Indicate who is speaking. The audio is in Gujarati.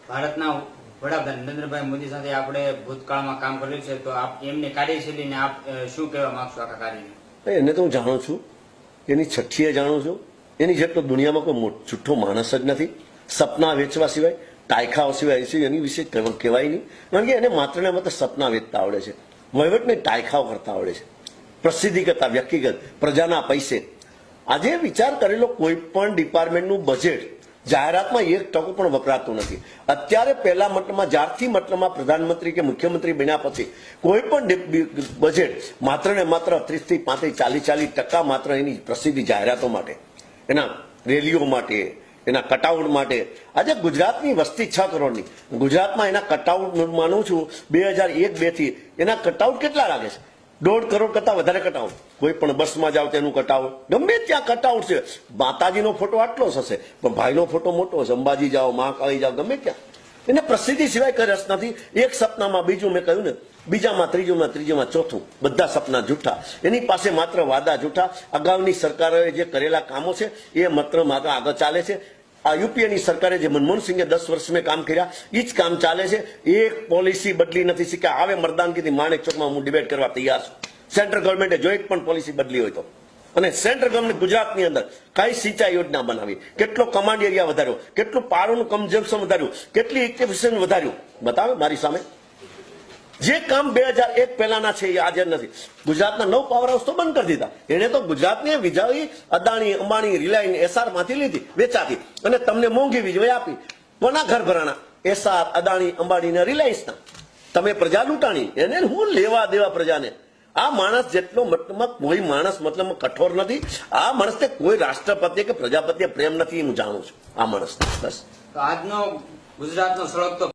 Speaker 1: ભારતના વડાપ્રધાન નરેન્દ્રભાઈ મોદી સાથે આપણે ભૂતકાળમાં કામ કર્યું છે, તો આપ એમની કાર્યશૈલીને આપ શું કહેવા માંગશો આખા કાર્યને?
Speaker 2: એને તો હું જાણું છું, એની છઠ્ઠીએ જાણું છું. એની જેટલો દુનિયામાં કોઈ જુઠ્ઠો માણસ જ નથી. સપના વેચવા સિવાય, ટાયખાઓ સિવાય એની વિશે કહેવાય નહીં. કારણ કે એને માત્ર ને માત્ર સપના વેચતા આવડે છે, વહીવટને ટાયખાઓ કરતા આવડે છે, પ્રસિદ્ધિ કરતા, વ્યક્તિગત પ્રજાના પૈસે. આજે વિચાર કરેલો કોઈ પણ ડિપાર્ટમેન્ટનું બજેટ જાહેરાતમાં 1% પણ વપરાતું નથી. અત્યારે પહેલા મતલબમાં જ્યારથી મતલબમાં પ્રધાનમંત્રી કે મુખ્યમંત્રી બન્યા પછી કોઈ પણ બજેટ માત્ર ને માત્ર 30 થી 35, 40% માત્ર એની પ્રસિદ્ધિ જાહેરાતો માટે, એના રેલીઓ માટે, એના કટઆઉટ માટે. આજે ગુજરાતની વસ્તી 6 કરોડની, ગુજરાતમાં એના કટઆઉટ માનું છું 2001-2 થી એના કટઆઉટ કેટલા લાગે છે? 1.5 કરોડ કરતા વધારે કટઆઉટ. કોઈ પણ બસમાં જાવ તેનું કટઆઉટ, ગમે ત્યાં કટઆઉટ છે. માતાજીનો ફોટો આટલો જ હશે, પણ ભાઈનો ફોટો મોટો હશે. અંબાજી જાઓ, મહાકાળી જાઓ, ગમે ત્યાં એને પ્રસિદ્ધિ સિવાય કઈ રસ નથી. એક સપનામાં બીજું, મેં કહ્યું ને, બીજામાં ત્રીજુંમાં ચોથું, બધા સપના જૂઠા. એની પાસે માત્ર વાદા જૂઠા. અગાઉની સરકારોએ જે કરેલા કામો છે એ માત્ર આગળ ચાલે છે. આ યુપીએની સરકારે જે મનમોહનસિંહે 10 વર્ષ મેં કામ કર્યા એ જ કામ ચાલે છે. એક પોલિસી બદલી નથી શીખ્યા. આવે મરદાનગીથી માણેક ચોકમાં હું ડિબેટ કરવા તૈયાર છું. સેન્ટ્રલ ગવર્મેન્ટે જો એક પણ પોલિસી બદલી હોય તો. અને સેન્ટ્રલ ગવર્મેન્ટ ગુજરાતની અંદર કઈ સિંચાઈ યોજના બનાવી, કેટલો કમાન્ડ એરિયા વધાર્યો, કેટલું પારોનું કન્ઝમ્પશન વધાર્યું, કેટલી ઇક્વિફિશિયન્ટ વધાર્યું, બતાવે મારી સામે. જે કામ 2001 પહેલાના છે એ આજે નથી. ગુજરાતના 9 પાવર હાઉસ તો બંધ કરી દીધા. એને તો ગુજરાતને વીજળી અદાણી, અંબાણી, રિલાયન્સ, એસઆર માંથી લીધી, વેચાતી, અને તમને મોંઘી વીજળી આપી. કોના ઘર ભરાણા? એસઆર, અદાણી, અંબાણી ને રિલાયન્સના. તમે પ્રજા લૂંટાણી. એને હું લેવા દેવા પ્રજાને? આ માણસ જેટલો મતલબમાં કોઈ માણસ મતલબમાં કઠોર નથી. આ માણસને કોઈ રાષ્ટ્રપતિ કે પ્રજાપતિએ પ્રેમ નથી, હું જાણું છું આ માણસ. બસ
Speaker 1: તો આજનો ગુજરાતનો સળગતો